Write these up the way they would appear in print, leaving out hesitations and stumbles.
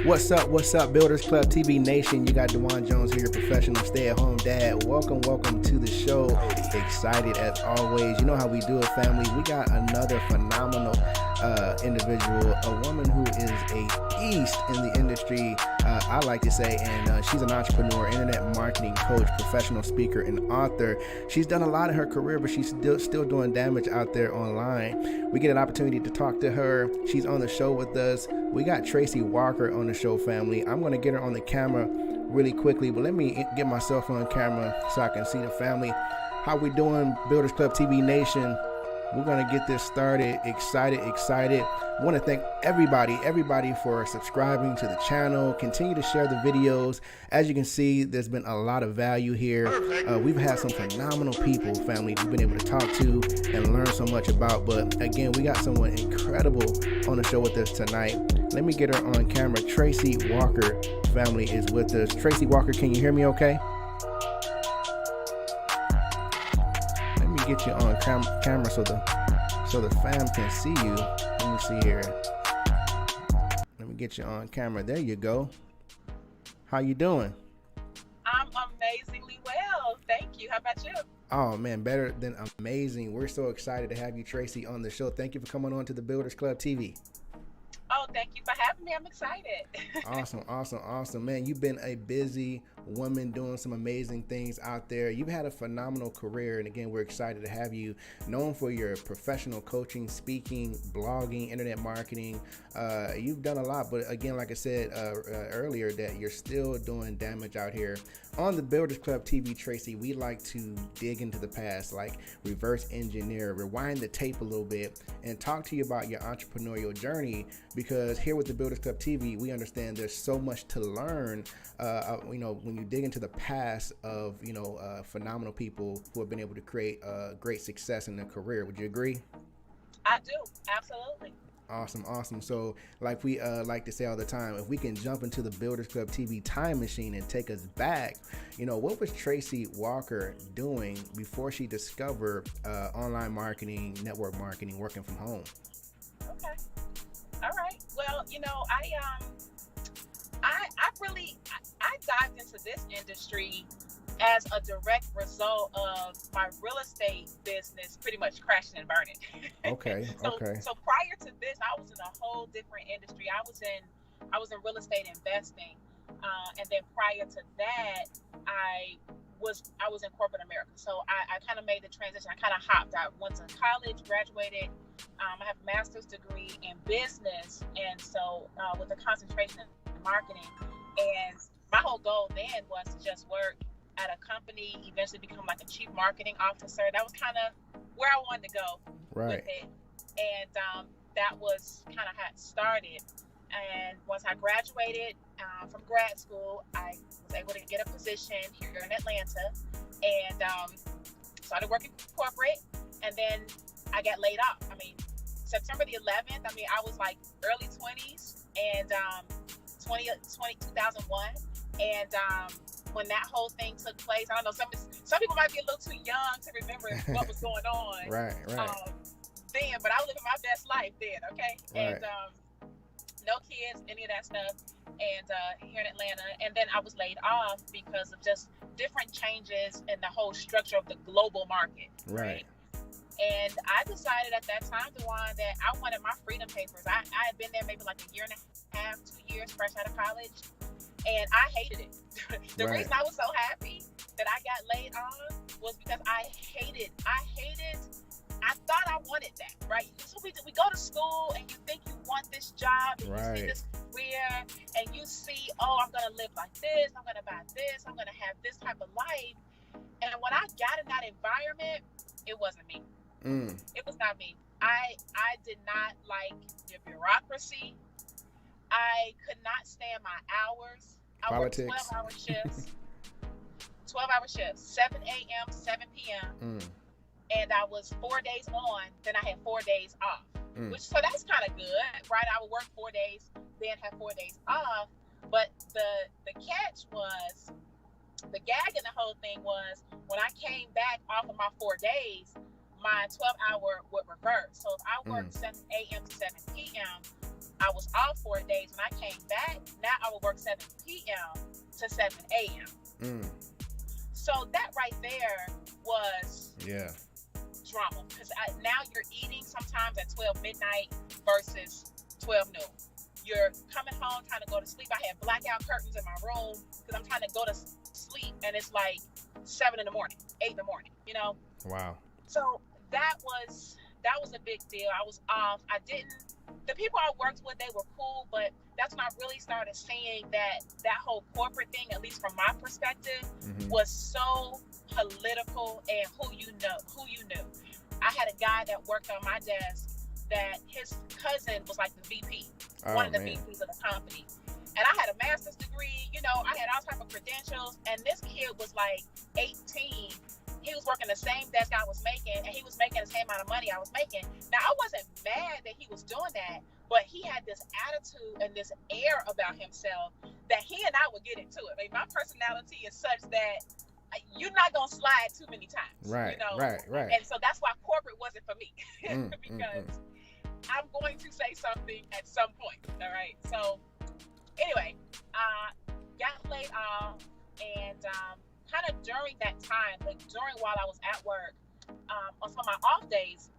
What's up, Builders Club TV Nation? You got Dewan Jones here, professional stay-at-home dad. Welcome to the show. Excited as always. You know how we do it, family. We got another phenomenal individual, a woman who is a beast in the industry, I like to say, and she's an entrepreneur, internet marketing coach, professional speaker, and author. She's done a lot in her career, but she's still doing damage out there online. We get an opportunity to talk to her. She's on the show with us. We got Tracey Walker on the show, family. I'm going to get her on the camera really quickly, but let me get myself on camera so I can see the family. How we doing, Builders Club TV Nation? We're going to get this started. Excited. I want to thank everybody for subscribing to the channel. Continue to share the videos. As you can see, there's been a lot of value here. We've had some phenomenal people, family, we've been able to talk to and learn so much about. But again, we got someone incredible on the show with us tonight. Let me get her on camera. Tracey Walker, family, is with us. Tracey Walker, can you hear me okay? Get you on camera so the fam can see you. Let me see here. Let me get you on camera. There you go. How you doing? I'm amazingly well. Thank you. How about you? Oh man, better than amazing. We're so excited to have you, Tracey, on the show. Thank you for coming on to the Builders Club TV. Oh, thank you for having me. I'm excited. Awesome. Man, you've been a busy woman doing some amazing things out there. You've had a phenomenal career. And again, we're excited to have you, known for your professional coaching, speaking, blogging, internet marketing. You've done a lot. But again, like I said earlier, that you're still doing damage out here. On the Builders Club TV, Tracey, we like to dig into the past, like reverse engineer, rewind the tape a little bit, and talk to you about your entrepreneurial journey. Because here with the Builders Club TV, we understand there's so much to learn, when you dig into the past of, phenomenal people who have been able to create great success in their career. Would you agree? I do. Absolutely. Awesome. So like we like to say all the time, if we can jump into the Builders Club TV time machine and take us back, what was Tracey Walker doing before she discovered online marketing, network marketing, working from home? Okay. All right. Well, I dived into this industry as a direct result of my real estate business pretty much crashing and burning. Okay. So prior to this, I was in a whole different industry. I was in real estate investing, and then prior to that, I was in corporate America. So I kind of made the transition. I kind of hopped out, went to college, graduated. I have a master's degree in business, and so with a concentration in marketing. And my whole goal then was to just work at a company, eventually become like a chief marketing officer. That was kind of where I wanted to go with it. And that was kind of how it started. And once I graduated from grad school, I was able to get a position here in Atlanta and started working corporate. And then I got laid off. September the 11th, I was like early 20s and 2001. And when that whole thing took place, I don't know, some people might be a little too young to remember what was going on. Right. Then, but I was living my best life then, okay? Right. And no kids, any of that stuff, and here in Atlanta. And then I was laid off because of just different changes in the whole structure of the global market. Right. And I decided at that time, Dewan, that I wanted my freedom papers. I had been there maybe like a year and a half, 2 years, fresh out of college, and I hated it. The reason I was so happy that I got laid off was because I thought I wanted that, right? So we go to school and you think you want this job, and you see this career, and you see, I'm going to live like this, I'm going to buy this, I'm going to have this type of life. And when I got in that environment, it wasn't me. It was not me. I did not like the bureaucracy. I could not stand my hours. I worked 12-hour shifts. 12-hour shifts, 7 a.m., 7 p.m. And I was 4 days on, then I had 4 days off. So that's kind of good, right? I would work 4 days, then have 4 days off. But the catch was, the gag in the whole thing was, when I came back off of my 4 days, my 12-hour would reverse. So if I worked 7 a.m. to 7 p.m., I was off 4 days. When I came back, now I would work 7 p.m. to 7 a.m. So that right there was drama, because now you're eating sometimes at 12 midnight versus 12 noon. You're coming home trying to go to sleep. I had blackout curtains in my room because I'm trying to go to sleep, and it's like 7 in the morning, 8 in the morning, you know? Wow. So that was a big deal. I was off. The people I worked with, they were cool, but that's when I really started seeing that whole corporate thing, at least from my perspective, was so political, and who you knew. I had a guy that worked on my desk that his cousin was like the VP, one of the VPs of the company. And I had a master's degree, you know, I had all type of credentials, and this kid was like 18. He was working the same desk I was making, and he was making the same amount of money I was making. Now, I wasn't mad that he was doing that, but he had this attitude and this air about himself that he and I would get into it. I mean, my personality is such that you're not going to slide too many times. Right, you know? right. And so that's why corporate wasn't for me, because I'm going to say something at some point, all right? So, anyway, got laid off, and kind of during that time, like while I was at work, on some of my off days,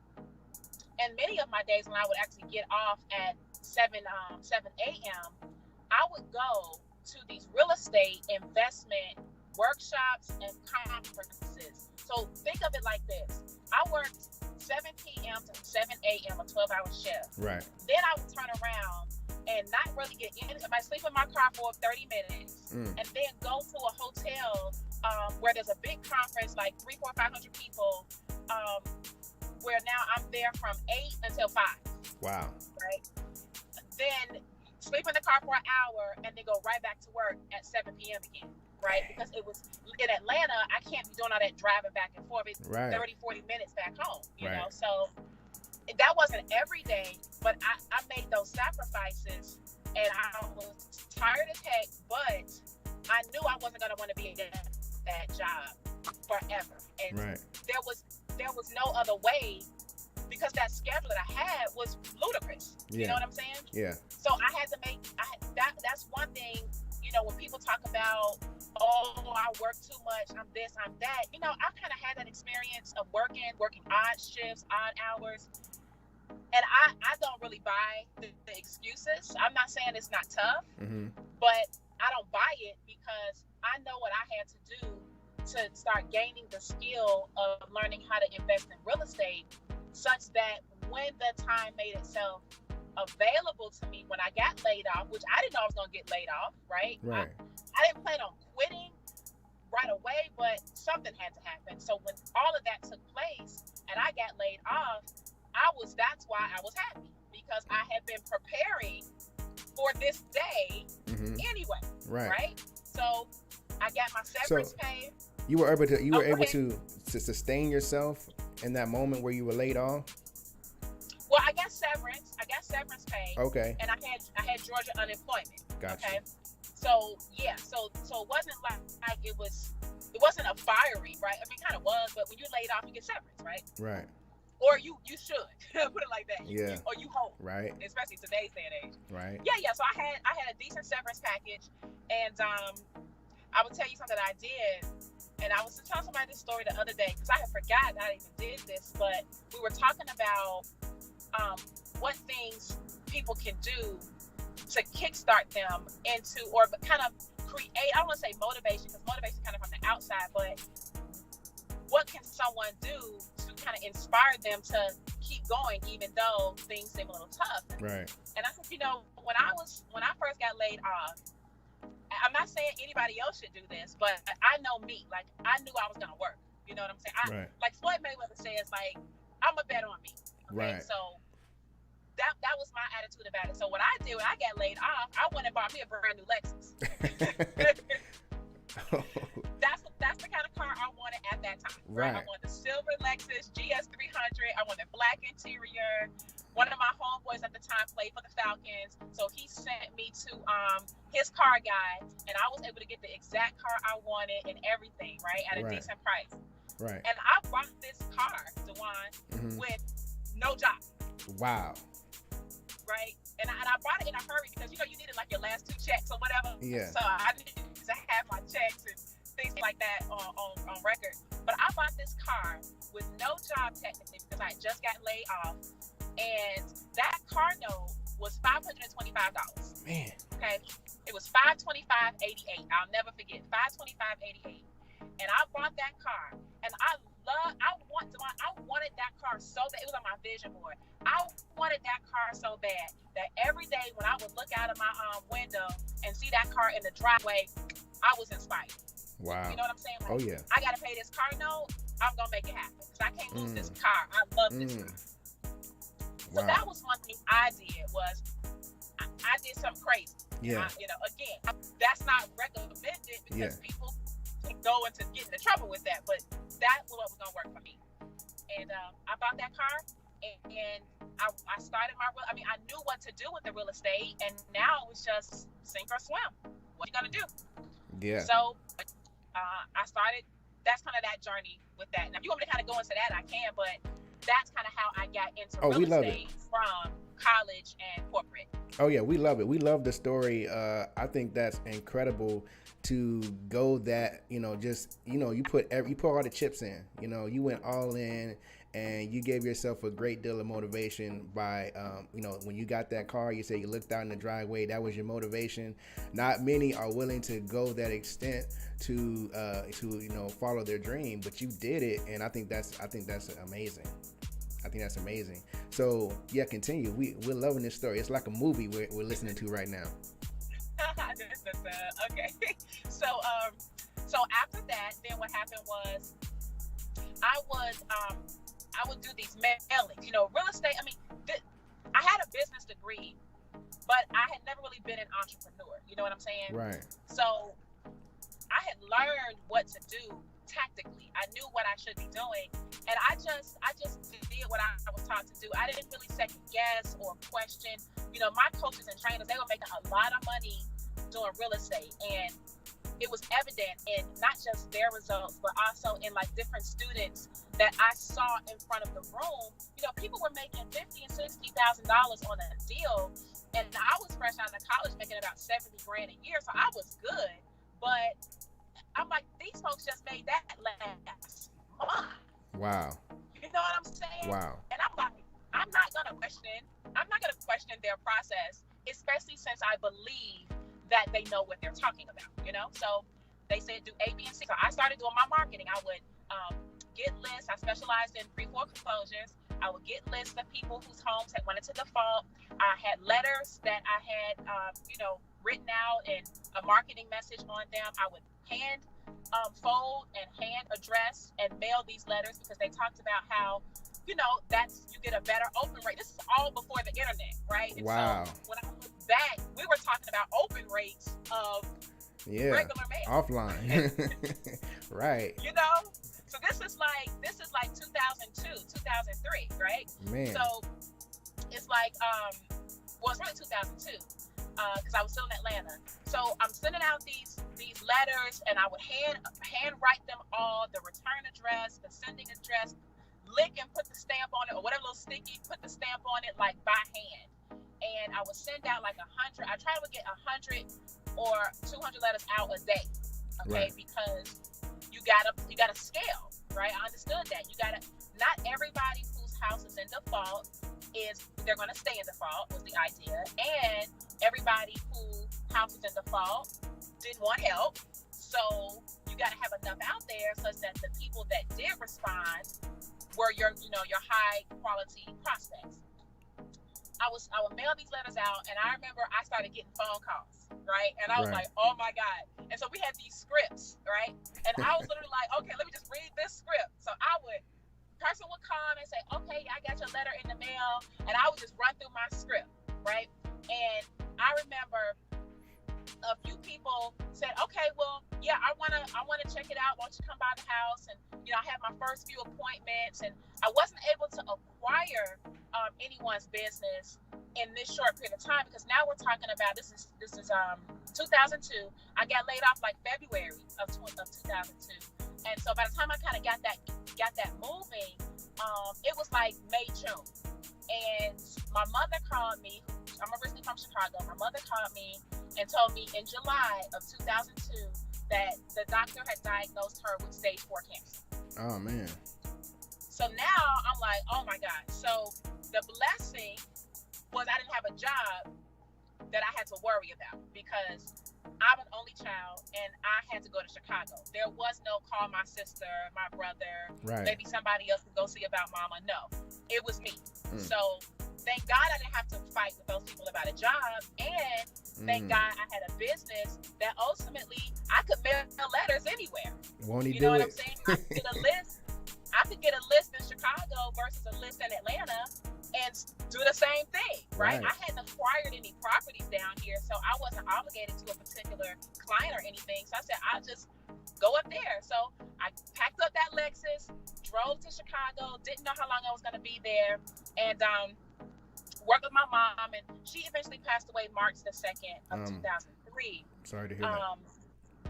and many of my days when I would actually get off at 7 a.m., I would go to these real estate investment workshops and conferences. So think of it like this. I worked 7 p.m. to 7 a.m., a 12-hour shift. Right. Then I would turn around and not really get in. I might sleep in my car for 30 minutes and then go to a hotel where there's a big conference, like 300, 400, 500 people, where now I'm there from 8 until 5. Wow. Right? Then sleep in the car for an hour and then go right back to work at 7 p.m. again, right? Because it was in Atlanta, I can't be doing all that driving back and forth. It's 30, 40 minutes back home, you know? So that wasn't every day, but I made those sacrifices, and I was tired as heck, but I knew I wasn't going to want to be in that job forever. And there was no other way, because that schedule that I had was ludicrous. You know what I'm saying? Yeah. So I had to that's one thing, you know, when people talk about, oh, I work too much, I'm this, I'm that. You know, I kind of had that experience of working odd shifts, odd hours. And I don't really buy the excuses. I'm not saying it's not tough, but I don't buy it, because I know what I had to do to start gaining the skill of learning how to invest in real estate, such that when the time made itself available to me when I got laid off, which I didn't know I was going to get laid off, right? I didn't plan on quitting right away, but something had to happen. So when all of that took place and I got laid off, that's why I was happy, because I had been preparing for this day anyway, right? So I got my severance pay. You were able to sustain yourself in that moment where you were laid off? Well, I got severance pay. Okay. And I had Georgia unemployment. Gotcha. Okay. So yeah, so it wasn't like it wasn't a fiery, right? I mean, it kind of was, but when you're laid off, you get severance, right? Right. Or you should put it like that. Or you hope. Right. Especially today's day and age. Right. Yeah. So I had a decent severance package, and I would tell you something that I did. And I was telling somebody this story the other day, because I had forgotten I even did this, but we were talking about what things people can do to kickstart them into, or kind of create, I don't want to say motivation, because motivation is kind of from the outside, but what can someone do to kind of inspire them to keep going, even though things seem a little tough? Right. And I said, you know, when I first got laid off, I'm not saying anybody else should do this, but I know me. Like, I knew I was gonna work. You know what I'm saying? Like Floyd Mayweather says, like, I'm a bet on me. Okay, so that was my attitude about it. So what I did when I got laid off, I went and bought me a brand new Lexus. That's the kind of car I wanted at that time. Right. I wanted the silver Lexus GS 300. I wanted black interior. One of my homeboys at the time played for the Falcons, so he sent me to his car guy, and I was able to get the exact car I wanted and everything, right, at a decent price. Right. And I bought this car, Dewan, with no job. Wow. right? And I bought it in a hurry because, you needed like your last 2 checks or whatever. Yeah. So I needed to have my checks and things like that on record. But I bought this car with no job technically because I had just got laid off. And that car note was $525. Man. Okay. It was $525.88. I'll never forget. $525.88. And I bought that car. And I wanted that car so bad. It was on my vision board. I wanted that car so bad that every day when I would look out of my window and see that car in the driveway, I was inspired. Wow. You know what I'm saying? Like, oh yeah. I gotta pay this car note. I'm gonna make it happen because I can't lose this car. I love this car. So that was one thing I did was I did something crazy. Yeah. Again, that's not recommended because people can go into getting into trouble with that, but that was what was gonna work for me. And I bought that car, and I started I knew what to do with the real estate, and now it was just sink or swim. What are you gonna do? Yeah. So I started. That's kind of that journey with that. Now, if you want me to kind of go into that, I can, but that's kind of how I got into real estate from college and corporate. Oh yeah, we love it. We love the story. I think that's incredible to go that, you put all the chips in, you went all in and you gave yourself a great deal of motivation by, when you got that car, you say you looked out in the driveway, that was your motivation. Not many are willing to go that extent to follow their dream, but you did it. And I think that's amazing. I think that's amazing. So yeah, continue. We're loving this story. It's like a movie we're listening to right now. Okay. So after that, then what happened was I would do these mailings. Real estate. I had a business degree, but I had never really been an entrepreneur. You know what I'm saying? Right. So I had learned what to do tactically. I knew what I should be doing, and I just did what I was taught to do. I didn't really second guess or question. My coaches and trainers, they were making a lot of money doing real estate, and it was evident in not just their results, but also in like different students that I saw in front of the room. People were making $50,000 and $60,000 on a deal, and I was fresh out of college making about $70,000 a year, so I was good. But I'm like, these folks just made that last month. Wow. You know what I'm saying? Wow. And I'm like, I'm not gonna question their process, especially since I believe that they know what they're talking about, So they said do A, B, and C. So I started doing my marketing. I would get lists. I specialized in pre-foreclosures. I would get lists of people whose homes had went into default. I had letters that I had, written out and a marketing message on them. I would hand fold and hand address and mail these letters because they talked about how, you get a better open rate. This is all before the internet, right? And wow. So when I look back, we were talking about open rates of regular mail. Offline. Right. So this is like 2002, 2003, right? Man. So it's like, it's really 2002. Because I was still in Atlanta. So I'm sending out these letters, and I would hand write them all, the return address, the sending address, lick and put the stamp on it, or whatever little sticky, put the stamp on it like by hand. And I would send out like 100. I try to get 100 or 200 letters out a day, okay? Right. Because you gotta scale, right? I understood that. Not everybody whose house is in default they're going to stay in default was the idea, and everybody whose house is in default didn't want help, so you got to have enough out there such that the people that did respond were your high quality prospects. I would mail these letters out, and I remember I started getting phone calls, right? And I was like, oh my God. And so we had these scripts, right? And I was literally like, okay, let me just read this script. So person would come and say, okay, I got your letter in the mail, and I would just run through my script, right? And I remember a few people said, okay, well, yeah, I wanna check it out. Why don't you come by the house? And I had my first few appointments, and I wasn't able to acquire anyone's business in this short period of time, because now we're talking about this is 2002. I got laid off like February of 2002. And so by the time I kind of got that moving, it was like May, June. And my mother called me. I'm originally from Chicago. My mother called me and told me in July of 2002 that the doctor had diagnosed her with stage 4 cancer. Oh, man. So now I'm like, oh my God. So the blessing was I didn't have a job that I had to worry about because I'm an only child and I had to go to Chicago. There was no call my sister, my brother, maybe somebody else to go see about mama. No, it was me. So thank God I didn't have to fight with those people about a job, and thank God I had a business that ultimately I could mail letters anywhere. Won't he you know do what it? I'm saying? I could get a list in Chicago versus a list in Atlanta and do the same thing, right? I hadn't acquired any properties down here, so I wasn't obligated to a particular client or anything. So I said, I'll just go up there. So I packed up that Lexus, drove to Chicago, didn't know how long I was going to be there, and worked with my mom, and she eventually passed away March the 2nd of 2003. Sorry to hear that.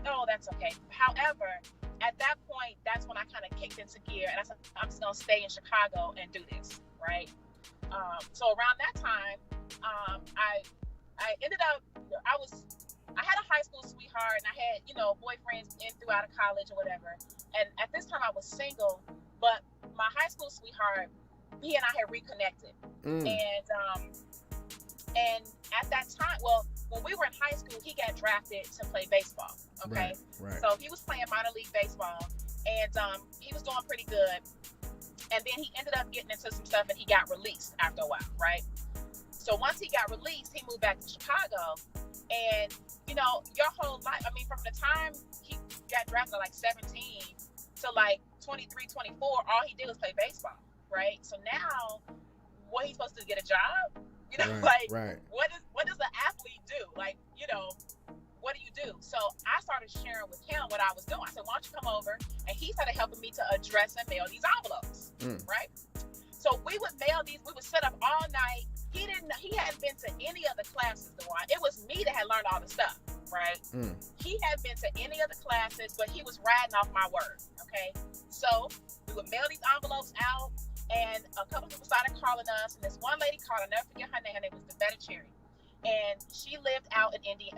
No, that's okay. However, at that point, that's when I kind of kicked into gear, and I said, I'm just going to stay in Chicago and do this, right? So around that time, I ended up, I had a high school sweetheart, and I had, boyfriends in throughout of college or whatever. And at this time I was single, but my high school sweetheart, he and I had reconnected. And at that time, well, when we were in high school, he got drafted to play baseball. Okay. Right. So he was playing minor league baseball, and he was doing pretty good. And then he ended up getting into some stuff, and he got released after a while, right? So once he got released, he moved back to Chicago. And, your whole life, from the time he got drafted at like 17 to like 23, 24, all he did was play baseball, right? So now, what he's supposed to get a job? What does an athlete do? What do you do? So I started sharing with him what I was doing. I said, why don't you come over? And he started helping me to address and mail these envelopes, right? So we would mail these, we would sit up all night. He hadn't been to any of the classes, DeJuan. It was me that had learned all the stuff, right? He hadn't been to any of the classes, but he was riding off my word, okay? So we would mail these envelopes out, and a couple people started calling us, and this one lady called, I'll never forget her name. Her name was Devetta Cherry. And she lived out in in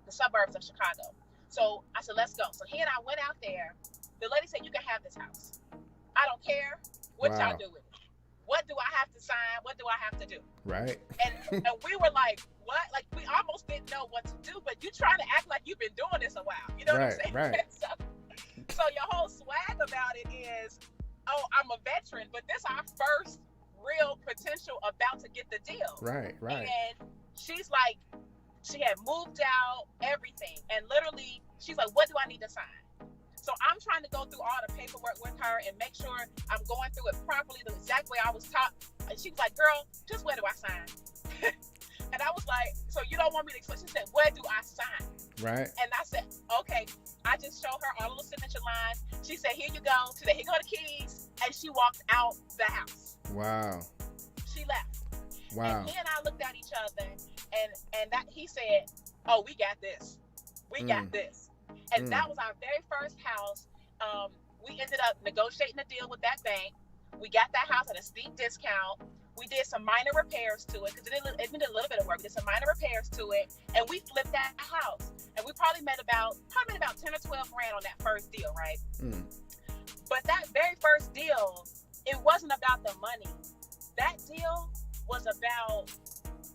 the suburbs of Chicago. So I said, let's go. So he and I went out there. The lady said, you can have this house. I don't care what y'all do with it. What do I have to sign? What do I have to do? Right. And we were like, what? Like, we almost didn't know what to do, but you trying to act like you've been doing this a while. You know what I'm saying? Right. So your whole swag about it is, oh, I'm a veteran, but this is our first real potential about to get the deal. Right. And she's like, she had moved out, everything. And literally, she's like, what do I need to sign? So I'm trying to go through all the paperwork with her and make sure I'm going through it properly, the exact way I was taught. And she was like, girl, just where do I sign? And I was like, so you don't want me to explain? She said, where do I sign? Right. And I said, okay. I just showed her our little signature line. She said, here you go. She said, here go the keys. And she walked out the house. Wow. She left. Wow. And he and I looked at each other, and that he said, oh, we got this. We got this. And that was our very first house. We ended up negotiating a deal with that bank. We got that house at a steep discount. We did some minor repairs to it because it needed a little bit of work. We did some minor repairs to it, and we flipped that house. And we probably made about 10 or 12 grand on that first deal, right? But that very first deal, it wasn't about the money. That deal was about,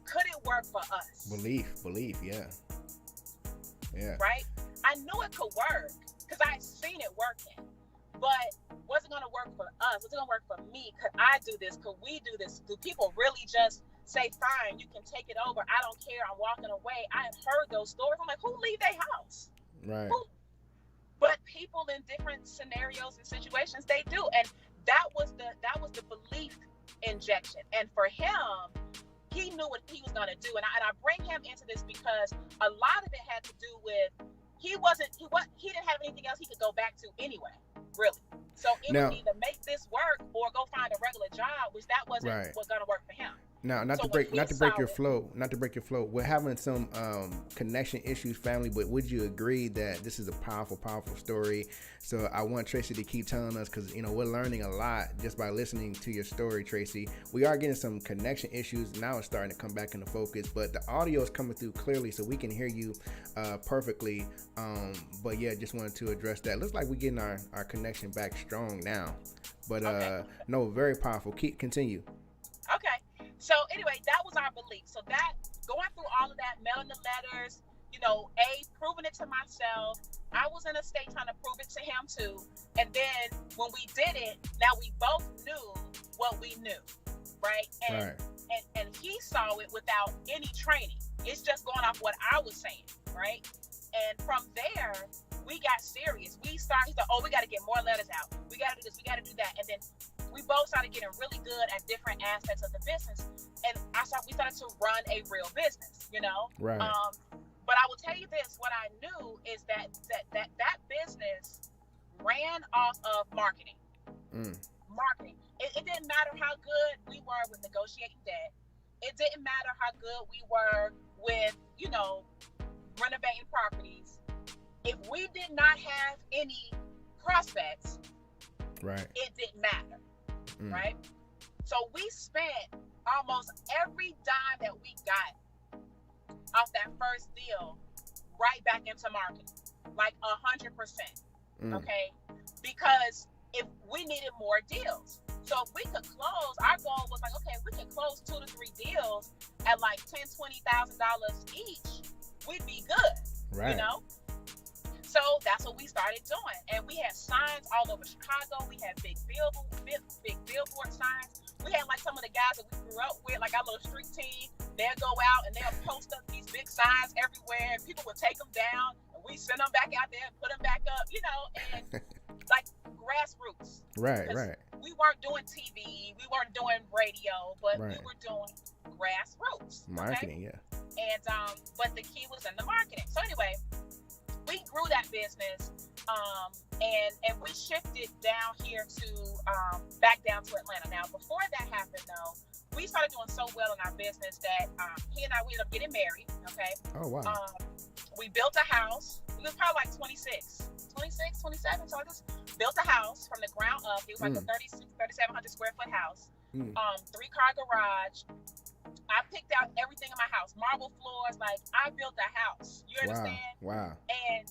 could it work for us? Belief, yeah. Right? I knew it could work because I had seen it working, but was it going to work for us? Was it going to work for me? Could I do this? Could we do this? Do people really just say, fine, you can take it over. I don't care. I'm walking away. I had heard those stories. I'm like, who leave their house? Right. But people in different scenarios and situations, they do. And that was the belief injection. And for him, he knew what he was going to do. And I bring him into this because a lot of it had to do with, he didn't have anything else he could go back to anyway, really. So it was either make this work or go find a regular job, which that wasn't what's going to work for him. Now, not So to when break, he not to saw break your it, flow, not to break your flow. We're having some connection issues, family. But would you agree that this is a powerful, powerful story? So I want Tracey to keep telling us, because we're learning a lot just by listening to your story, Tracey. We are getting some connection issues now. It's starting to come back into focus, but the audio is coming through clearly, so we can hear you perfectly. But yeah, just wanted to address that. Looks like we're getting our connection back strong now. But okay, no, very powerful. Continue. okay. So anyway, that was our belief. So that going through all of that, mailing the letters, proving it to myself. I was in a state trying to prove it to him too. And then when we did it, now we both knew what we knew, right? Right. And he saw it without any training. It's just going off what I was saying, right? And from there, we got serious. He said, oh, we got to get more letters out. We got to do this. We got to do that. And then we both started getting really good at different aspects of the business. And we started to run a real business, Right. But I will tell you this, what I knew is that business ran off of marketing. Marketing. It didn't matter how good we were with negotiating debt. It didn't matter how good we were with, renovating properties. If we did not have any prospects, right, it didn't matter, right? So we spent almost every dime that we got off that first deal right back into marketing, like 100%, okay? Because if we needed more deals. So if we could close, our goal was like, okay, if we could close 2 to 3 deals at like $10,000, $20,000 each, we'd be good, right. So that's what we started doing. And we had signs all over Chicago. We had big billboard signs. We had like some of the guys that we grew up with, like our little street team. They'll go out and they'll post up these big signs everywhere, and people would take them down, and we send them back out there and put them back up, and like grassroots. Right. We weren't doing TV, we weren't doing radio, but right. we were doing grassroots. Marketing, okay? Yeah. And but the key was in the marketing. So anyway, we grew that business, and we shifted down here to back down to Atlanta. Now, before that happened, though, we started doing so well in our business that he and I, we ended up getting married. Okay. Oh wow. We built a house. We was probably like 26, 27. So I just built a house from the ground up. It was like a 3,700 square foot house, 3-car garage. I picked out everything in my house, marble floors. Like, I built a house. You understand? Wow. And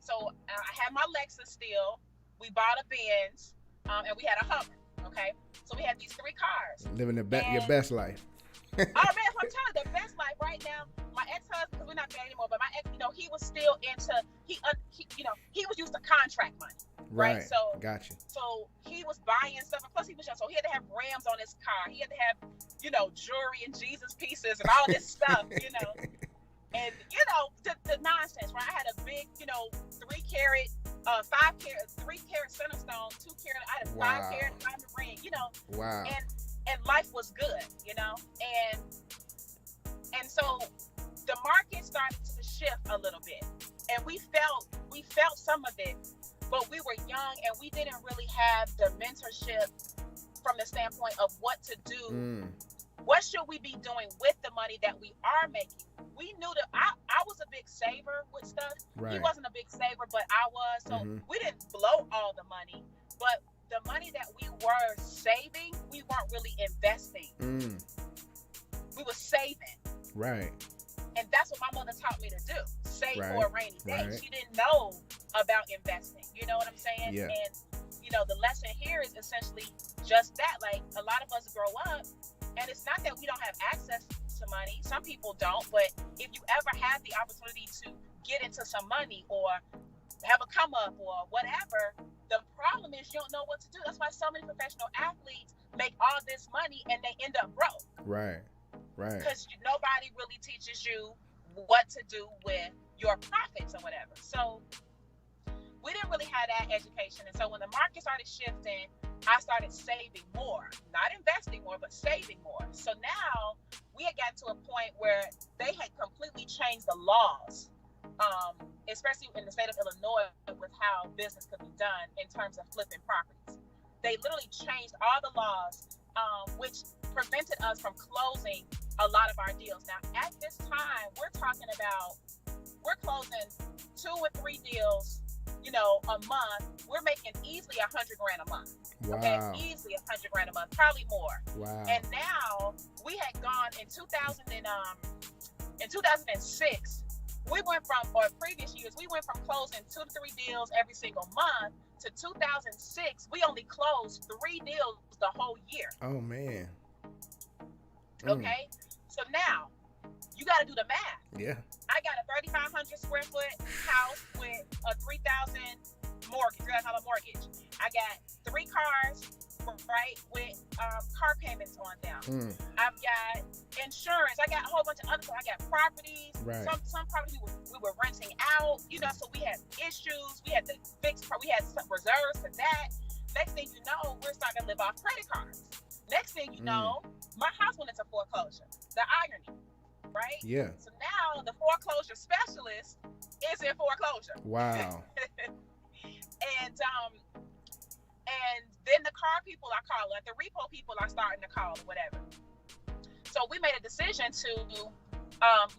so I had my Lexus still. We bought a Benz, and we had a Hummer. Okay, so we had these 3 cars. Living your best life. Oh man, I'm telling you, the best life right now. My ex-husband, because we're not married anymore, but my ex, he was still into he was used to contract money. Right. So gotcha. So he was buying stuff, and plus he was young, so he had to have rims on his car. He had to have, jewelry and Jesus pieces and all this stuff, And the nonsense, right? I had a big, 3-carat, 5-carat, 3-carat center stone, 2-carat. I had a 5-carat diamond ring, Wow. And life was good, and so the market started to shift a little bit, and we felt some of it, but we were young and we didn't really have the mentorship from the standpoint of what to do. What should we be doing with the money that we are making? We knew that I was a big saver with stuff. Right. He wasn't a big saver, but I was. So we didn't blow all the money, but the money that we were saving, we weren't really investing. We were saving. Right. And that's what my mother taught me to do. Save for a rainy day. Right. She didn't know about investing. You know what I'm saying? Yeah. And, the lesson here is essentially just that. Like, a lot of us grow up, and it's not that we don't have access to money. Some people don't, but if you ever have the opportunity to get into some money or have a come up or whatever, the problem is you don't know what to do. That's why so many professional athletes make all this money and they end up broke. Right. Because nobody really teaches you what to do with your profits or whatever. So we didn't really have that education. And so when the market started shifting, I started saving more, not investing more, but saving more. So now we had gotten to a point where they had completely changed the laws, especially in the state of Illinois, with how business could be done in terms of flipping properties. They literally changed all the laws which prevented us from closing a lot of our deals. Now, at this time, we're closing 2 or 3 deals, a month. We're making easily $100,000 a month. Wow. Okay, easily $100,000 a month, probably more. Wow. And now we had gone in 2006. We went from, or previous years, we went from closing 2 to 3 deals every single month to 2006. We only closed 3 deals the whole year. Oh man. Okay, so now you got to do the math. Yeah. I got a 3,500 square foot house with a $3,000 mortgage. I got 3 cars, right, with car payments on them. I've got insurance. I got a whole bunch of other stuff. I got properties. Right. Some properties we were renting out. So we had issues. We had to fix. We had some reserves for that. Next thing you know, we're starting to live off credit cards. Next thing you know, my house went into foreclosure. The irony, right? Yeah. So now the foreclosure specialist is in foreclosure. Wow. And then the car people are calling, the repo people are starting to call or whatever. So we made a decision to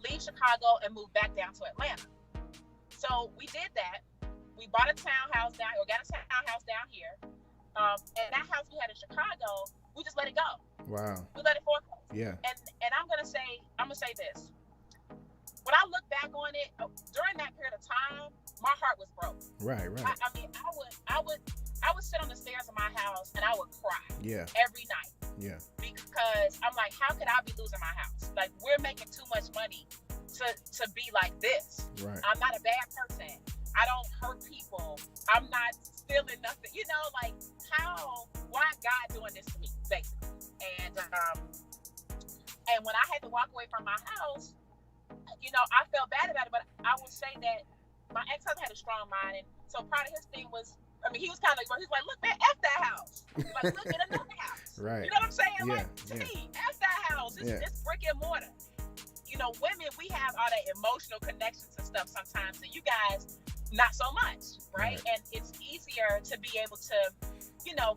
leave Chicago and move back down to Atlanta. So we did that. We bought a townhouse down here. And that house we had in Chicago, we just let it go. Wow. We let it foreclose. Yeah. And I'm gonna say this. When I look back on it, during that period of time, my heart was broken. Right. I would sit on the stairs of my house and I would cry. Yeah. Every night. Yeah. Because I'm like, how could I be losing my house? Like, we're making too much money to be like this. Right. I'm not a bad person. I don't hurt people. I'm not stealing nothing. Like, why God doing this to me, basically? And when I had to walk away from my house, I felt bad about it, but I would say that my ex-husband had a strong mind, and so part of his thing was, he was kind of, he's like, look, man, F that house. Like, look at another house. Right. You know what I'm saying? Yeah. Like, to me, F that house. It's brick and mortar. Women, we have all that emotional connections and stuff sometimes, and you guys, not so much, right? And it's easier to be able to,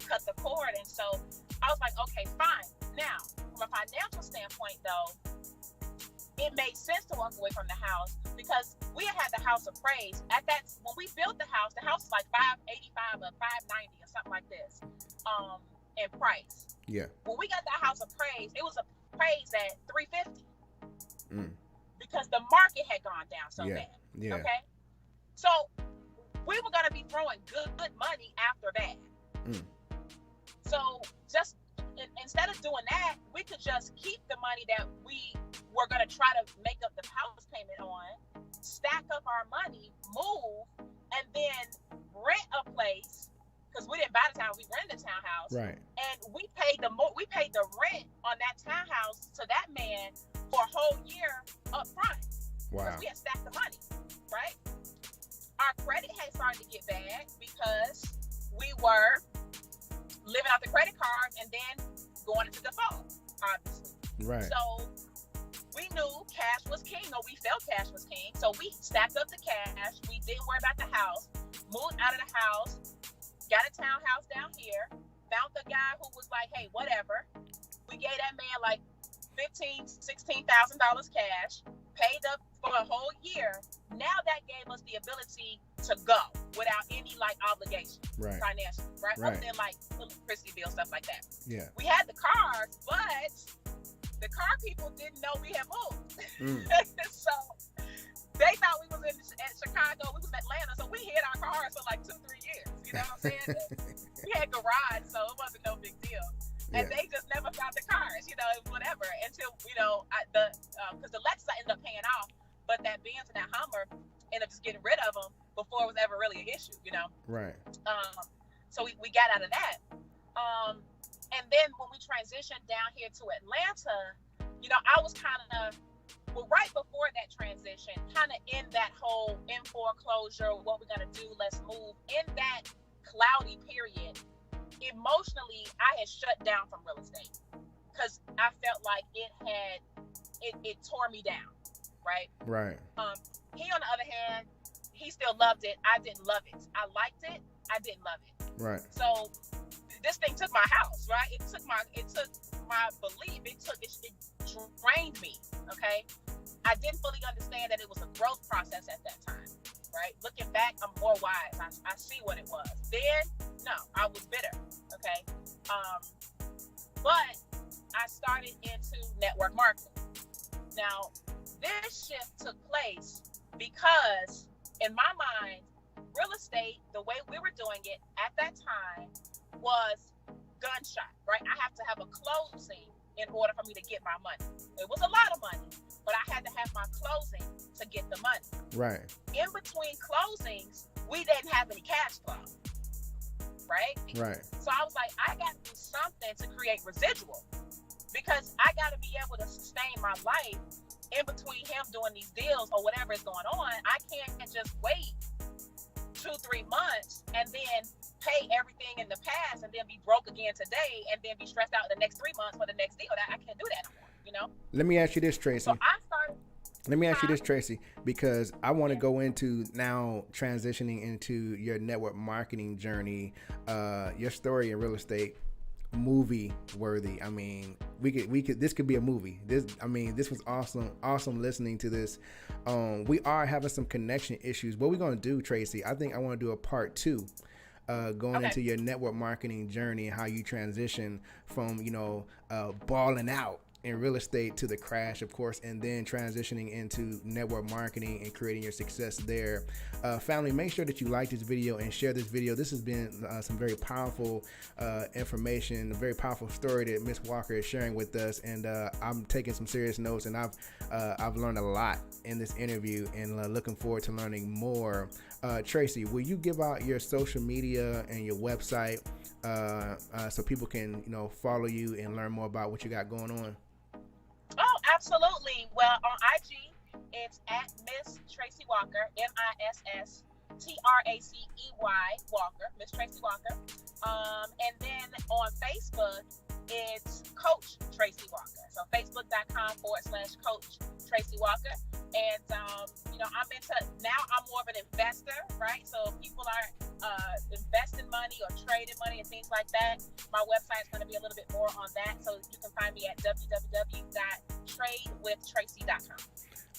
cut the cord. And so I was like, okay, fine. Now, from a financial standpoint, though, it made sense to walk away from the house because we had the house appraised. When we built the house was like $585 or $590 or something like this, in price. Yeah. When we got that house appraised, it was appraised at $350 because the market had gone down so bad. Yeah. Okay. So we were gonna be throwing good money after that. So just instead of doing that, we could just keep the money that we were gonna try to make up the house payment on, stack up our money, move, and then rent a place because we didn't buy the townhouse, we rented the townhouse. Right. And we paid the rent on that townhouse to that man for a whole year up front. Wow. Because we had stacked the money, right? Our credit had started to get bad because we were living off the credit cards and then going into default, obviously. Right. So we knew cash was king, or we felt cash was king. So we stacked up the cash. We didn't worry about the house. Moved out of the house. Got a townhouse down here. Found the guy who was like, hey, whatever. We gave that man like $15,000, $16,000 cash. Paid up for a whole year. Now that gave us the ability to go without any like obligation, financially, right? Other than like electricity bill, stuff like that. Yeah. We had the cars, but the car people didn't know we had moved. So they thought we was at Chicago, we was in Atlanta, so we hid our cars for like 2-3 years. You know what I'm saying? We had garage, so it wasn't no big deal. And they just never found the cars, whatever, until, because the Lexus ended up paying off, but that Benz and that Hummer ended up just getting rid of them before it was ever really an issue, Right. So we got out of that. And then when we transitioned down here to Atlanta, I was kind of, right before that transition, kind of in that whole in foreclosure, what we're going to do, let's move, in that cloudy period. Emotionally, I had shut down from real estate because I felt like it tore me down, right? Right. He, on the other hand, he still loved it. I didn't love it. I liked it. I didn't love it. Right. So this thing took my house, right? It took my belief. It drained me. Okay, I didn't fully understand that it was a growth process at that time, right? Looking back, I'm more wise. I see what it was. Then, no, I was bitter. Okay, but I started into network marketing. Now, this shift took place because, in my mind, real estate, the way we were doing it at that time, was gunshot, right? I have to have a closing in order for me to get my money. It was a lot of money, but I had to have my closing to get the money. Right. In between closings, we didn't have any cash flow, right? Right. So I was like, I got to do something to create residual, because I got to be able to sustain my life in between him doing these deals or whatever is going on. I can't just wait 2-3 months and then pay everything in the past and then be broke again today and then be stressed out the next 3 months for the next deal. That I can't do that no more, you know? Let me ask you this, Tracey. So I started. Let me ask you this, Tracey, because I want to go into now transitioning into your network marketing journey, your story in real estate, movie worthy. I mean, we could this could be a movie. This was awesome listening to this. We are having some connection issues. What we're going to do, Tracey, I think I want to do a part 2. Going into your network marketing journey, how you transition from, balling out in real estate to the crash, of course, and then transitioning into network marketing and creating your success there. Family, make sure that you like this video and share this video. This has been some very powerful information, a very powerful story that Miss Walker is sharing with us, and I'm taking some serious notes, and I've learned a lot in this interview, and looking forward to learning more. Tracey, will you give out your social media and your website so people can follow you and learn more about what you got going on? Oh, absolutely. Well, on IG, it's at Miss Tracey Walker, MISSTRACEY Walker, Miss Tracey Walker. And then on Facebook, it's Coach Tracey Walker. So Facebook.com/Coach Tracey Walker. And, I'm more of an investor, right? So if people are investing money or trading money and things like that, my website is going to be a little bit more on that. So you can find me at www.tradewithtracy.com.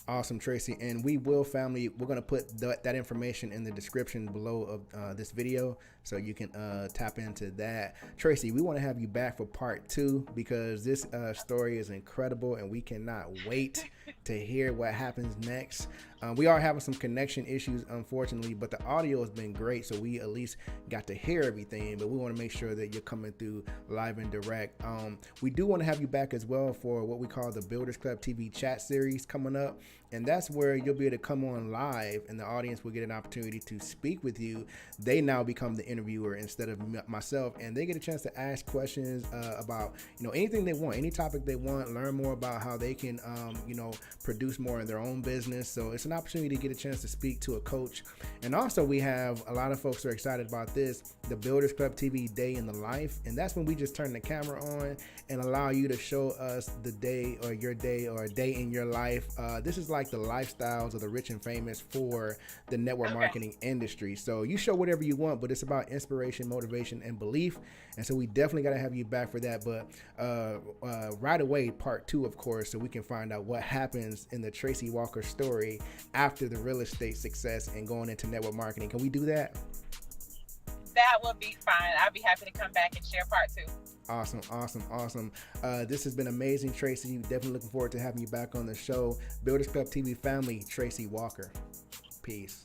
Awesome, Tracey. And we will, family, we're going to put that information in the description below of this video, so you can tap into that. Tracey, we want to have you back for part 2, because this story is incredible and we cannot wait to hear what happens next. We are having some connection issues, unfortunately, but the audio has been great, so we at least got to hear everything, but we want to make sure that you're coming through live and direct. We do want to have you back as well for what we call the Builders Club TV chat series coming up, and that's where you'll be able to come on live and the audience will get an opportunity to speak with you. They now become the interviewer instead of myself, and they get a chance to ask questions about anything they want, any topic they want, learn more about how they can produce more in their own business. So it's an opportunity to get a chance to speak to a coach. And also, we have a lot of folks who are excited about this, the Builders Club TV Day in the Life, and that's when we just turn the camera on and allow you to show us the day or your day or a day in your life. This is like the lifestyles of the rich and famous for the network marketing industry. So you show whatever you want, but it's about inspiration, motivation, and belief. And so we definitely got to have you back for that. But right away, part 2, of course, so we can find out what happens in the Tracey Walker story after the real estate success and going into network marketing. Can we do that? That would be fine. I'd be happy to come back and share part 2. Awesome. This has been amazing, Tracey. Definitely looking forward to having you back on the show. Builders Club TV family, Tracey Walker. Peace.